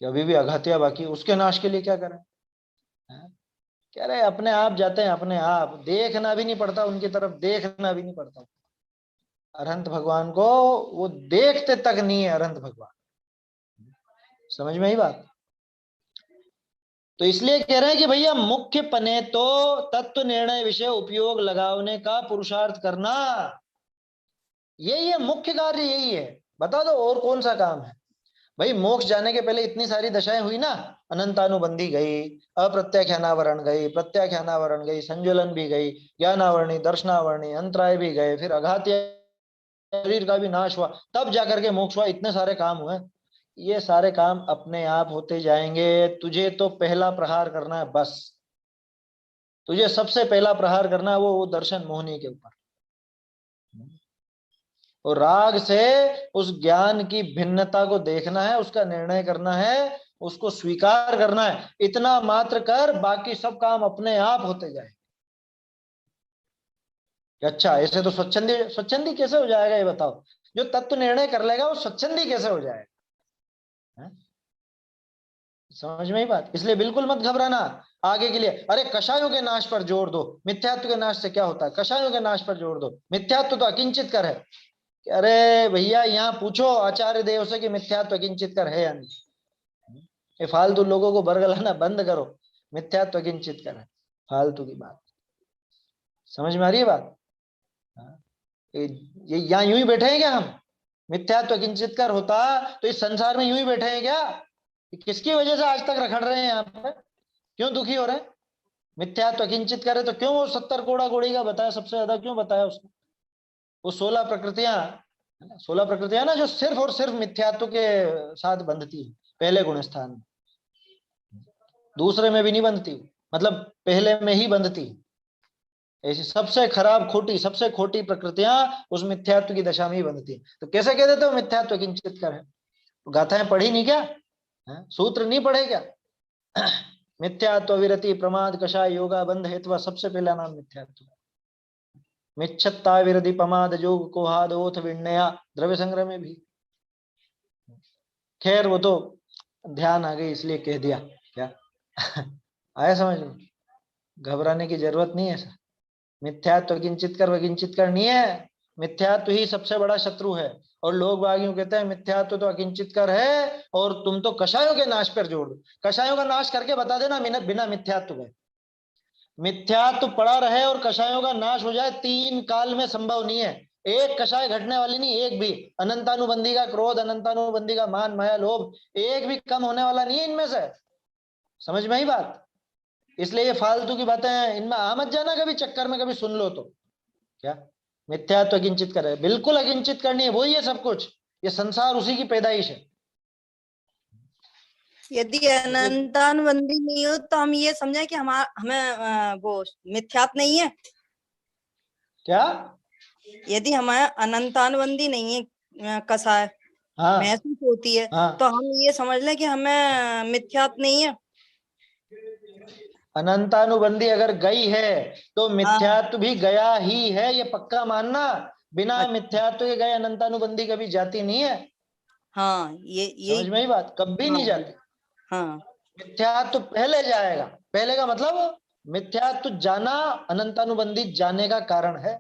A: कि अभी भी अघातिया बाकी, उसके नाश के लिए क्या करें? कह रहे अपने आप जाते हैं, अपने आप, देखना भी नहीं पड़ता उनकी तरफ, देखना भी नहीं पड़ता अरहंत भगवान को, वो देखते तक नहीं है अरहंत भगवान। समझ में ही बात? तो इसलिए कह रहे हैं कि भैया मुख्य पने तो तत्व निर्णय विषय उपयोग लगाने का पुरुषार्थ करना, यही है मुख्य कार्य, यही है। बता दो और कौन सा काम है भाई? मोक्ष जाने के पहले इतनी सारी दशाएं हुई ना, अनंतानुबंधी गई, अप्रत्याख्यानावरण गई, प्रत्याख्यानावरण गई, संज्वलन भी गई, ज्ञानावरणी, दर्शनावरणी, अंतराय भी गए, फिर अघातीय शरीर का भी नाश हुआ, तब जाकर के मोक्ष हुआ। इतने सारे काम हुए, ये सारे काम अपने आप होते जाएंगे। तुझे तो पहला प्रहार करना है बस, तुझे सबसे पहला प्रहार करना है वो दर्शन मोहिनी के ऊपर, और राग से उस ज्ञान की भिन्नता को देखना है, उसका निर्णय करना है, उसको स्वीकार करना है। इतना मात्र कर, बाकी सब काम अपने आप होते जाए। अच्छा ऐसे तो स्वच्छंदी, स्वच्छंदी कैसे हो जाएगा ये बताओ? जो तत्व निर्णय कर लेगा वो स्वच्छंदी कैसे हो जाएगा? समझ में ही बात? इसलिए बिल्कुल मत घबराना आगे के लिए। अरे कषायों के नाश पर जोर दो, मिथ्यात्व के नाश से क्या होता है? कषायों के नाश पर जोर दो, मिथ्यात्व तो अकिंचित कर है। अरे भैया यहाँ पूछो आचार्य देव से कि मिथ्यात्व अकिंचित कर है या नहीं? ये फालतू लोगों को बरगलाना बंद करो, मिथ्यात्व किंचित कर, फालतू की बात। समझ में आ रही है बात? ये यहाँ यूं ही बैठे हैं क्या हम? मिथ्यात्व किंचित कर होता तो इस संसार में यूं ही बैठे हैं क्या? किसकी वजह से आज तक रखड़ रहे हैं यहाँ पे? क्यों दुखी हो रहे हैं? मिथ्यात्व किंचित करे तो क्यों वो 70 कोड़ा कोड़ी का बताया, सबसे ज्यादा क्यों बताया उसने? वो 16 प्रकृतियां, 16 प्रकृतियां ना, जो सिर्फ और सिर्फ मिथ्यात्व के साथ बंधती है पहले गुण स्थान में, दूसरे में भी नहीं बंधती, मतलब पहले में ही बंधती। ऐसी सबसे खराब खोटी, सबसे खोटी प्रकृतियां उस मिथ्यात्व की दशा में ही बंधती है। तो कैसे कह देते हो मिथ्यात्व किंचित कर है? तो गाथाएं पढ़ी नहीं क्या? सूत्र नहीं पढ़े क्या? मिथ्यात्व विरति प्रमाद कषाय योगा बंध हेतु, सबसे पहला नाम मिथ्यात्व। मिच्छत्ता विरति प्रमाद जोग कोहाद ओथ विण्या, द्रव्य संग्रह में भी। खैर वो तो ध्यान आ गई इसलिए कह दिया। क्या आया समझ में? घबराने की जरूरत नहीं है सर। मिथ्यात्व किंचित कर वकिंचित कर नहीं है, मिथ्यात्व ही सबसे बड़ा शत्रु है। और लोग बाग यूं कहते हैं मिथ्यात्व तो अकिंचित कर है, और तुम तो कषायों के नाश पर जोड़ दो। कषायों का नाश करके बता देना बिना मिथ्यात्व के। मिथ्यात्व पड़ा रहे और कषायों का नाश हो जाए, 3 काल में संभव नहीं है। एक कषाय घटने वाली नहीं, एक भी। अनंतानुबंधी का क्रोध, अनंतानुबंधी का मान माया लोभ, एक भी कम होने वाला नहीं है इनमें से। समझ में ही बात? इसलिए ये फालतू की बातें हैं, इनमें आ मत जाना कभी, चक्कर में कभी सुन लो तो। क्या मिथ्यात्व अकिंचित करे? बिल्कुल अकिंचित करनी है, वही है सब कुछ। ये संसार उसी की पैदाइश है।
B: यदि अनंतानुबंधी नहीं हो तो हम ये समझे कि हमें वो मिथ्यात्व नहीं है।
A: क्या?
B: यदि हमारा अनंतानुबंधी नहीं है कषाय,
A: हाँ
B: महसूस होती है,
A: हाँ,
B: तो हम ये समझ लें कि हमें मिथ्यात्व नहीं है।
A: अनंतानुबंधी अगर गई है तो
B: हाँ
A: मिथ्यात्व भी गया ही है, ये पक्का मानना। बिना
B: अच्छा,
A: मिथ्यात्व के गए अनंतानुबंधी कभी जाती नहीं है।
B: हाँ ये
A: समझ
B: यही।
A: में ही बात? कभी
B: हाँ
A: नहीं जाती।
B: हाँ
A: मिथ्यात्व पहले जाएगा, पहले का मतलब मिथ्यात्व जाना अनंतानुबंधी जाने का कारण है।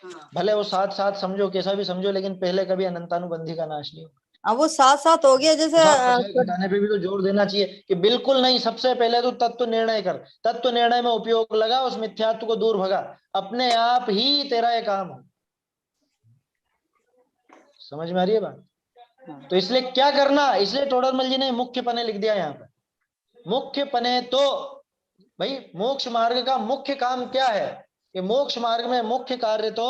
B: हाँ।
A: भले वो साथ साथ समझो, कैसा भी समझो, लेकिन पहले कभी अनंतानुबंधी का नाश नहीं होगा।
B: अब वो साथ साथ हो गया जैसे
A: साथ कषाय घटाने पे भी तो जोर देना चाहिए कि बिल्कुल नहीं, सबसे पहले तो तत्व निर्णय कर, तत्व निर्णय में उपयोग लगा, उस मिथ्यात्व को दूर भगा, अपने आप ही तेरा ये काम हो। समझ में आ रही है बात? तो इसलिए क्या करना, इसलिए टोडरमल जी ने मुख्य पने लिख दिया यहाँ पे। मुख्य पने तो भाई मोक्ष मार्ग का मुख्य काम क्या है, कि मोक्ष मार्ग में मुख्य कार्य तो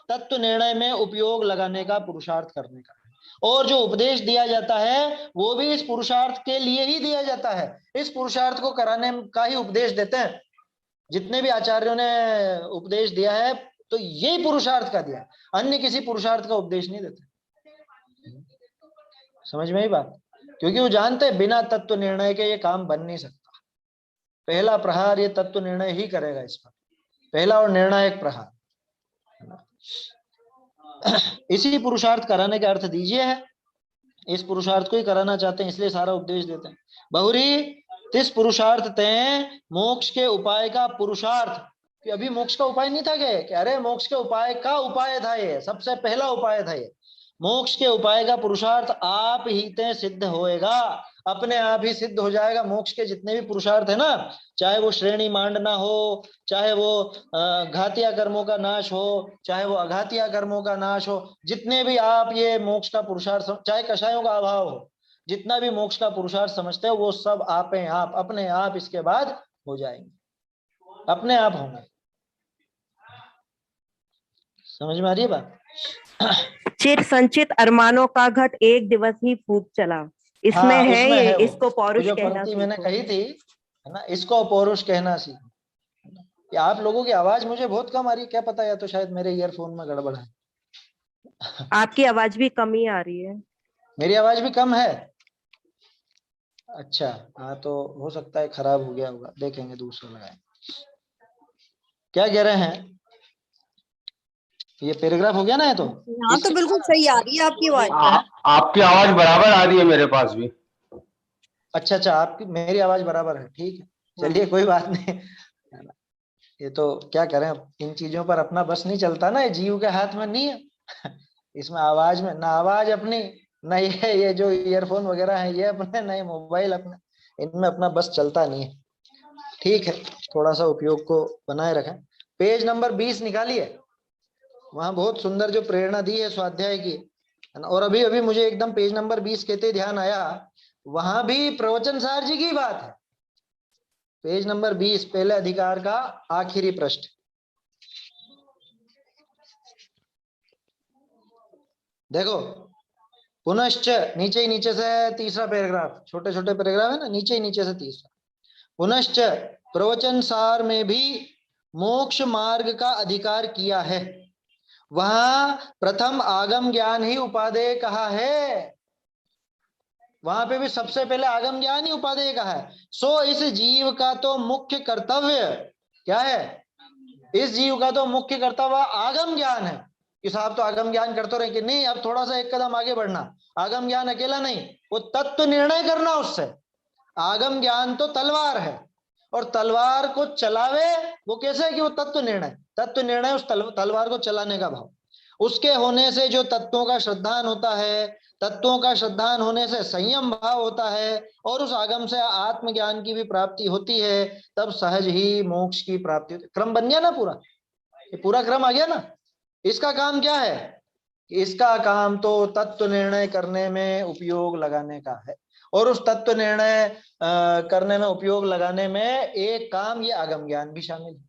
A: तत्व निर्णय में उपयोग लगाने का, पुरुषार्थ करने का है। और जो उपदेश दिया जाता है वो भी इस पुरुषार्थ के लिए ही दिया जाता है, इस पुरुषार्थ को कराने का ही उपदेश देते हैं। जितने भी आचार्यों ने उपदेश दिया है तो यही पुरुषार्थ का दिया, अन्य किसी पुरुषार्थ का उपदेश नहीं देते। समझ में ही बात? क्योंकि वो जानते हैं बिना तत्व निर्णय के ये काम बन नहीं सकता। पहला प्रहार ये तत्व निर्णय ही करेगा इस पर, पहला और निर्णायक प्रहार। इसी पुरुषार्थ कराने का अर्थ दीजिए है, इस पुरुषार्थ को ही कराना चाहते हैं, इसलिए सारा उपदेश देते हैं। बहुरी तिस पुरुषार्थ ते मोक्ष के उपाय का पुरुषार्थ, कि अभी मोक्ष का उपाय नहीं था कि अरे मोक्ष के उपाय का उपाय था, ये सबसे पहला उपाय था। ये मोक्ष के उपाय का पुरुषार्थ आप ही ते सिद्ध होएगा, अपने आप ही सिद्ध हो जाएगा। मोक्ष के जितने भी पुरुषार्थ है ना, चाहे वो श्रेणी मांडना हो, चाहे वो घातिया कर्मों का नाश हो, चाहे वो अघातिया कर्मों का नाश हो, जितने भी आप ये मोक्ष का पुरुषार्थ, चाहे कषायों का अभाव हो, जितना भी मोक्ष का पुरुषार्थ समझते हो वो सब आप अपने आप इसके बाद हो जाएंगे, अपने आप होंगे। समझ में आ रही है बात?
B: चिर संचित अरमानों का घट एक दिवस ही फूट चला, इसमें
A: हाँ,
B: है
A: उसमें
B: ये,
A: है वो
B: इसको पौरुष
A: जो
B: कहना
A: पंक्ति मैंने
B: सीखो।
A: कही थी है ना, इसको पौरुष कहना सीखो। आप लोगों की आवाज मुझे बहुत कम आ रही है, क्या पता, या तो शायद मेरे ईयरफोन में गड़बड़ है।
B: आपकी आवाज भी कम ही आ रही है।
A: मेरी आवाज भी कम है? अच्छा, हाँ तो हो सकता है खराब हो गया होगा, देखेंगे दूसरा लगाए। क्या कह रहे हैं, ये पैराग्राफ हो गया ना? है तो
B: हाँ तो बिल्कुल सही आ रही है आपकी आवाज।
C: आपकी आवाज बराबर आ रही है मेरे पास भी।
A: अच्छा अच्छा, आपकी मेरी आवाज बराबर है, ठीक है, चलिए कोई बात नहीं। ये तो क्या करें, अब इन चीजों पर अपना बस नहीं चलता ना, ये जीव के हाथ में नहीं है। इसमें आवाज में ना आवाज अपनी, ना ये जो ईयरफोन वगैरह है ये अपने, ना ये मोबाइल अपने, इनमें अपना बस चलता नहीं है। ठीक है, थोड़ा सा उपयोग को बनाए रखें। पेज नंबर 20 निकालिए, वहां बहुत सुंदर जो प्रेरणा दी है स्वाध्याय की, है ना। और अभी अभी मुझे एकदम पेज नंबर 20 कहते ध्यान आया, वहां भी प्रवचन सार जी की बात है। पेज नंबर 20 पहले अधिकार का आखिरी पृष्ठ, देखो। पुनश्च, नीचे ही नीचे से तीसरा पैराग्राफ, छोटे छोटे पैराग्राफ है ना, नीचे ही नीचे से तीसरा। पुनश्च प्रवचन सार में भी मोक्ष मार्ग का अधिकार किया है, वहां प्रथम आगम ज्ञान ही उपादेय कहा है। वहां पे भी सबसे पहले आगम ज्ञान ही उपादेय कहा है। सो इस जीव का तो मुख्य कर्तव्य क्या है, इस जीव का तो मुख्य कर्तव्य आगम ज्ञान है कि साहब तो आगम ज्ञान करते रहे कि नहीं, अब थोड़ा सा एक कदम आगे बढ़ना। आगम ज्ञान अकेला नहीं, वो तत्व निर्णय करना उससे। आगम ज्ञान तो तलवार है, और तलवार को चलावे वो कैसे है कि वो तत्व निर्णय, तत्व निर्णय उस तलवार को चलाने का भाव। उसके होने से जो तत्वों का श्रद्धान होता है, तत्वों का श्रद्धान होने से संयम भाव होता है, और उस आगम से आत्मज्ञान की भी प्राप्ति होती है, तब सहज ही मोक्ष की प्राप्ति होती है। क्रम बन गया ना पूरा, ये पूरा क्रम आ गया ना। इसका काम क्या है, इसका काम तो तत्व निर्णय करने में उपयोग लगाने का है, और उस तत्व निर्णय करने में उपयोग लगाने में एक काम ये आगम ज्ञान भी शामिल है,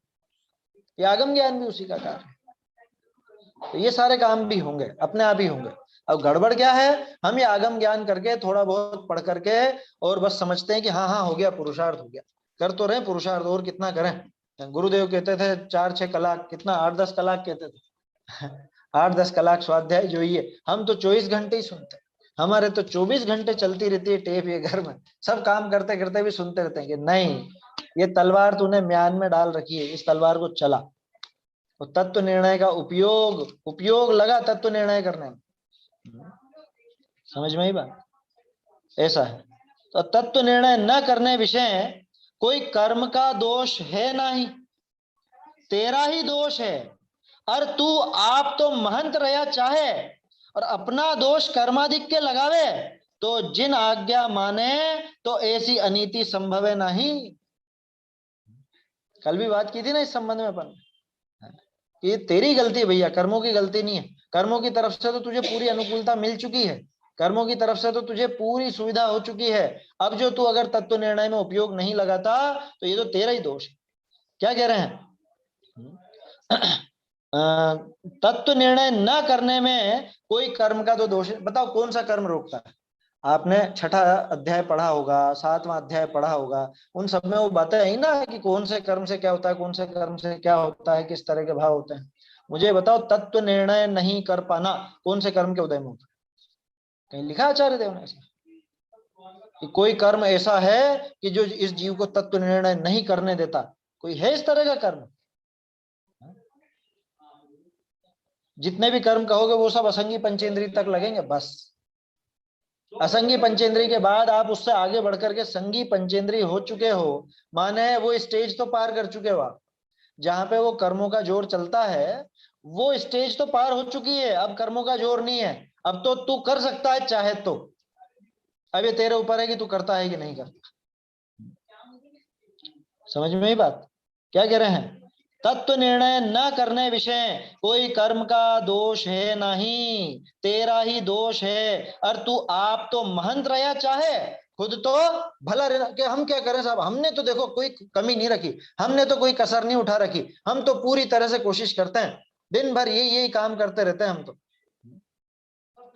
A: ये आगम ज्ञान भी उसी का कार्य है। तो ये सारे काम भी होंगे, अपने आप ही होंगे। अब गड़बड़ क्या है, हम ये आगम ज्ञान करके थोड़ा बहुत पढ़ करके और बस समझते हैं कि हाँ हाँ हो गया, पुरुषार्थ हो गया, कर तो रहे पुरुषार्थ, और कितना करें। गुरुदेव कहते थे 4-6 कलाक, कितना 8-10 कलाक कहते थे। 8-10 कलाक स्वाध्याय जो ही है, हम तो 24 घंटे ही सुनते हैं। हमारे तो 24 घंटे चलती रहती है टेप, ये घर में सब काम करते करते भी सुनते रहते हैं कि नहीं, ये तलवार तूने म्यान में डाल रखी है, इस तलवार को चला। तो तत्व निर्णय का उपयोग लगा तत्व निर्णय करने में। समझ में ही बात, ऐसा है। तो तत्व निर्णय न करने विषय कोई कर्म का दोष है नहीं, तेरा ही दोष है। और तू आप तो महंत रहा चाहे, और अपना दोष कर्माधिक के लगावे, तो जिन आज्ञा माने तो ऐसी अनीति संभव है नहीं। कल भी बात की थी ना इस संबंध में अपन, ये तेरी गलती है भैया, कर्मों की गलती नहीं है। कर्मों की तरफ से तो तुझे पूरी अनुकूलता मिल चुकी है, कर्मों की तरफ से तो तुझे पूरी सुविधा हो चुकी है। अब जो तू अगर तत्व निर्णय में उपयोग नहीं लगाता तो ये तो तेरा ही दोष है। क्या कह रहे हैं? तत्व निर्णय न करने में कोई कर्म का तो दोष है। बताओ कौन सा कर्म रोकता है? आपने छठा अध्याय पढ़ा होगा, सातवां अध्याय पढ़ा होगा, उन सब में वो बातें आई ना कि कौन से कर्म से क्या होता है, कौन से कर्म से क्या होता है, किस तरह के भाव होते हैं। मुझे बताओ, तत्व निर्णय नहीं कर पाना कौन से कर्म के उदय में होता है? कहीं लिखा आचार्य देव ने ऐसा कि कोई कर्म ऐसा है कि जो इस जीव को तत्व निर्णय नहीं करने देता? कोई है इस तरह का कर्म? जितने भी कर्म कहोगे वो सब असंगी पंचेंद्रिय तक लगेंगे बस। असंगी पंचेंद्रिय के बाद आप उससे आगे बढ़कर के संगी पंचेंद्रिय हो चुके हो, माने वो स्टेज तो पार कर चुके हो आप, जहां पे वो कर्मों का जोर चलता है वो स्टेज तो पार हो चुकी है। अब कर्मों का जोर नहीं है, अब तो तू कर सकता है चाहे तो। अब ये तेरे ऊपर है कि तू करता है कि नहीं करता। समझ में ही बात? क्या कह रहे हैं? तत्व निर्णय न करने विषय कोई कर्म का दोष है नहीं, तेरा ही दोष है। और तू आप तो महंत रहा चाहे, खुद तो भला रहना कि हम क्या करें साहब, हमने तो देखो कोई कमी नहीं रखी, हमने तो कोई कसर नहीं उठा रखी, हम तो पूरी तरह से कोशिश करते हैं, दिन भर यही काम करते रहते हैं,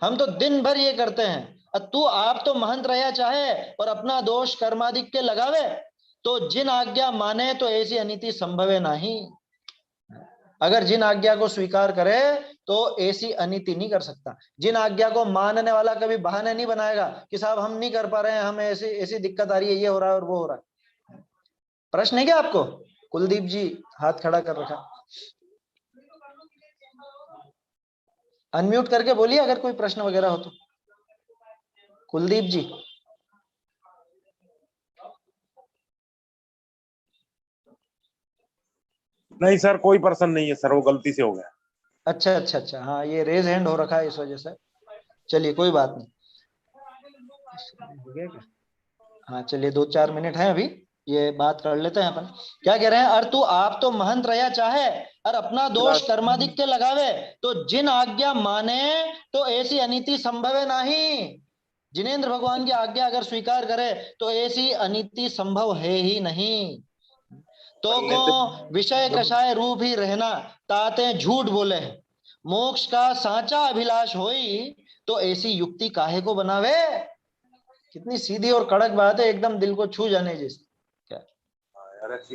A: हम तो दिन भर ये करते हैं। तू आप तो महंत रहा चाहे और अपना दोष कर्माधिक के लगावे, तो जिन आज्ञा माने तो ऐसी अनीति संभव है नहीं। अगर जिन आज्ञा को स्वीकार करे तो ऐसी अनीति नहीं कर सकता। जिन आज्ञा को मानने वाला कभी बहाने नहीं बनाएगा कि साहब हम नहीं कर पा रहे हैं, हमें ऐसी ऐसी दिक्कत आ रही है, ये हो रहा है और वो हो रहा है। प्रश्न है क्या आपको? कुलदीप जी हाथ खड़ा कर रखा, अनम्यूट करके बोलिए अगर कोई प्रश्न वगैरह हो तो। कुलदीप जी,
D: नहीं सर, कोई पर्सन नहीं है सर, वो गलती से हो गया।
A: अच्छा अच्छा अच्छा, हाँ ये रेज हैंड हो रखा है इस वजह से। चलिए कोई बात नहीं, हो गया क्या? हाँ चलिए 2-4 मिनट है अभी, ये बात कर लेते हैं अपन। क्या कह रहे हैं? और तू आप तो महंत रहा चाहे और अपना दोष कर्माधिक के लगावे, तो जिन आज्ञा माने तो ऐसी अनीति संभव है नहीं। जिनेंद्र भगवान की आज्ञा अगर स्वीकार करे तो ऐसी अनीति संभव है ही नहीं। तो को विषय कषाय रूप ही रहना ताते झूठ बोले, मोक्ष का साचा अभिलाष होई तो ऐसी युक्ति काहे को बनावे। कितनी सीधी और कड़क बात है, एकदम दिल को छू जाने जैसी।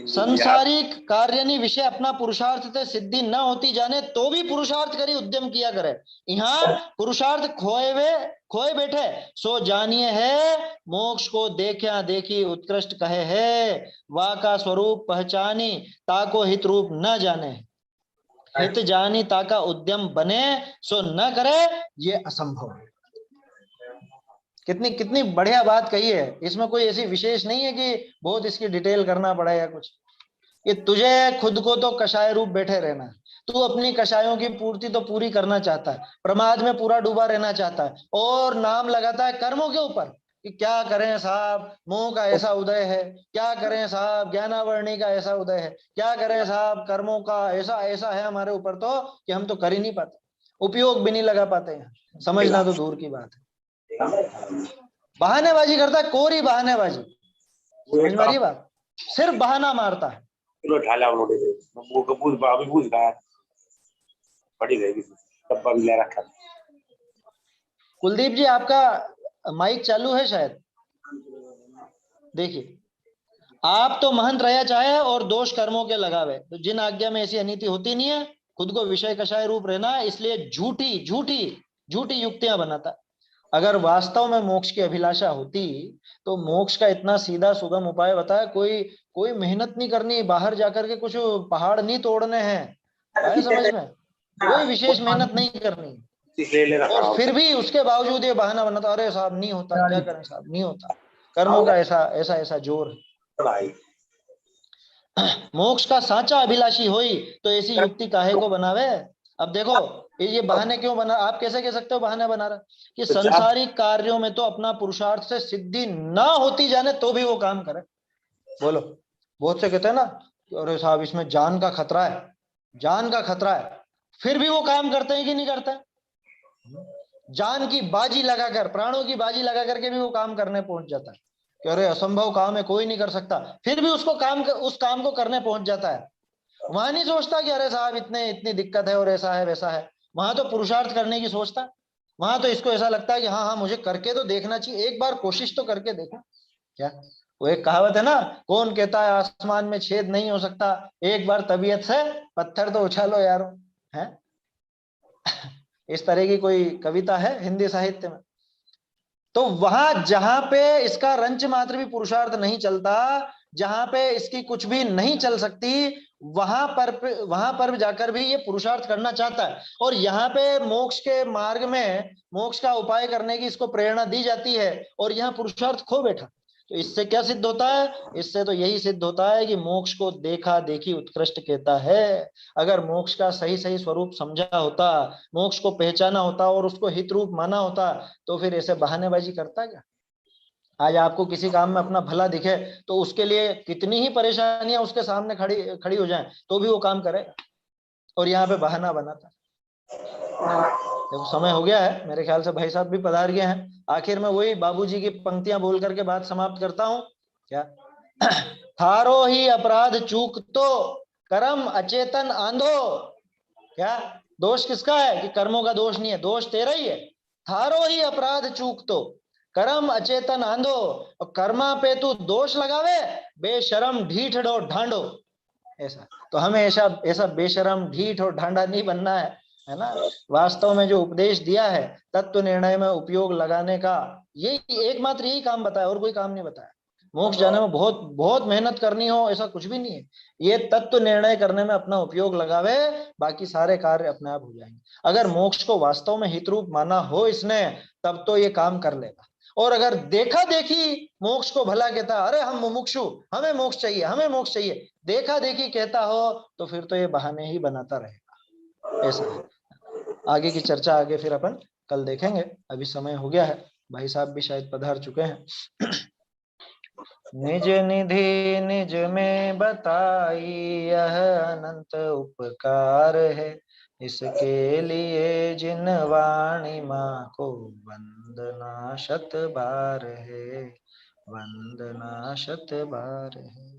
A: संसारिक कार्य विषय अपना पुरुषार्थ से सिद्धि न होती जाने तो भी पुरुषार्थ करी उद्यम किया करे। यहाँ पुरुषार्थ खोए बैठे सो जानिए है, मोक्ष को देखा देखी उत्कृष्ट कहे है, वा का स्वरूप पहचानी ताको हित रूप न जाने, हित जानी ताका उद्यम बने सो न करे, ये असंभव है। कितनी कितनी बढ़िया बात कही है। इसमें कोई ऐसी विशेष नहीं है कि बहुत इसकी डिटेल करना पड़ा या कुछ। ये तुझे खुद को तो कषाय रूप बैठे रहना है, तू अपनी कषायों की पूर्ति तो पूरी करना चाहता है, प्रमाद में पूरा डूबा रहना चाहता है और नाम लगाता है कर्मों के ऊपर कि क्या करें साहब, मोह का ऐसा उदय है, क्या करें साहब, ज्ञानावरणी का ऐसा उदय है, क्या करें साहब, कर्मों का ऐसा ऐसा है हमारे ऊपर तो कि हम तो कर ही नहीं पाते, उपयोग भी नहीं लगा पाते हैं, समझना तो दूर की बात है। बहानेबाजी करता है, कोरी बहानेबाजी, समझ में आ रही है बात? सिर्फ बहाना मारता है। कुलदीप जी आपका माइक चालू है शायद, देखिए। आप तो महंत रहा चाहे और दोष कर्मों के लगावे, तो जिन आज्ञा में ऐसी अनीति होती नहीं है, खुद को विषय कषाय रूप रहना, इसलिए झूठी झूठी झूठी युक्तियां बनाता। अगर वास्तव में मोक्ष की अभिलाषा होती तो मोक्ष का इतना सीधा सुगम उपाय बताया, कोई मेहनत नहीं करनी, बाहर जाकर के कुछ पहाड़ नहीं तोड़ने हैं, समझ में, कोई विशेष मेहनत नहीं करनी, और फिर भी उसके बावजूद ये बहाना बनाता, अरे साहब नहीं होता, क्या करें साहब नहीं होता, कर्मों का ऐसा ऐसा ऐसा जोर है। मोक्ष का साचा अभिलाषी होई तो ऐसी युक्ति काहे को बनावे। अब देखो ये बहाने क्यों बना, आप कैसे कह सकते हो बहाने बना रहा कि
D: तो
A: संसारिक कार्यों में तो अपना पुरुषार्थ से सिद्धि ना होती जाने तो भी वो काम करे। बोलो, बहुत से कहते हैं ना अरे साहब इसमें जान का खतरा है, जान का खतरा है, फिर भी वो काम करते हैं कि नहीं करते हैं? जान की बाजी लगाकर, प्राणों की बाजी लगा करके भी वो काम करने पहुंच जाता है कि अरे असंभव काम है, कोई नहीं कर सकता, फिर भी उसको उस काम को करने पहुंच जाता है। वहां नहीं सोचता कि अरे साहब इतने इतनी दिक्कत है और ऐसा है वैसा है, वहां तो पुरुषार्थ करने की सोचता है। वहां तो इसको ऐसा लगता है कि हाँ हाँ मुझे करके तो देखना चाहिए, एक बार कोशिश तो करके देखा। क्या वो एक कहावत है ना, कौन कहता है आसमान में छेद नहीं हो सकता, एक बार तबीयत से पत्थर तो उछालो यारो, है? इस तरह की कोई कविता है हिंदी साहित्य में। तो वहां जहां पे इसका रंच मात्र भी पुरुषार्थ नहीं चलता, जहां पे इसकी कुछ भी नहीं चल सकती, वहां पर जाकर भी ये पुरुषार्थ करना चाहता है। और यहाँ पे मोक्ष के मार्ग में मोक्ष का उपाय करने की इसको प्रेरणा दी जाती है और यहाँ पुरुषार्थ खो बैठा। तो इससे क्या सिद्ध होता है? इससे तो यही सिद्ध होता है कि मोक्ष को देखा देखी उत्कृष्ट कहता है। अगर मोक्ष का सही सही स्वरूप समझा होता, मोक्ष को पहचाना होता और उसको हित रूप माना होता, तो फिर ऐसे बहानेबाजी करता क्या? आज आपको किसी काम में अपना भला दिखे तो उसके लिए कितनी ही परेशानियां उसके सामने खड़ी खड़ी हो जाएं तो भी वो काम करेगा, और यहाँ पे बहाना बनाता। देखो समय हो गया है, मेरे ख्याल से भाई साहब भी पधार गए हैं। आखिर में वही बाबूजी की पंक्तियां बोल करके बात समाप्त करता हूं। क्या थारो ही अपराध चूक तो कर्म अचेतन आंधो। क्या दोष किसका है? कि कर्मों का दोष नहीं है, दोष तेरा ही है। थारो ही अपराध चूक तो कर्म अचेतन आंधो, और कर्मा पे तू दोष लगावे, बेशरम ढीठ डो ढांडो। ऐसा तो हमें ऐसा ऐसा बेशरम ढीठ और ढांडा नहीं बनना है ना? वास्तव में जो उपदेश दिया है तत्व निर्णय में उपयोग लगाने का, यही एकमात्र यही काम बताया, और कोई काम नहीं बताया। मोक्ष जाने में बहुत बहुत मेहनत करनी हो ऐसा कुछ भी नहीं है। ये तत्व निर्णय करने में अपना उपयोग लगावे, बाकी सारे कार्य अपने आप हो जाएंगे। अगर मोक्ष को वास्तव में हित रूप माना हो इसने, तब तो ये काम कर लेगा। और अगर देखा देखी मोक्ष को भला कहता, अरे हम मुमुक्षु, हमें मोक्ष चाहिए, हमें मोक्ष चाहिए, देखा देखी कहता हो, तो फिर तो ये बहाने ही बनाता रहेगा। ऐसा है। आगे की चर्चा आगे फिर अपन कल देखेंगे, अभी समय हो गया है, भाई साहब भी शायद पधार चुके हैं। निज निधि निज में बताई यह अनंत उपकार है, इसके लिए जिन वाणी माँ को वंदना शत बार है, वंदना शत बार है।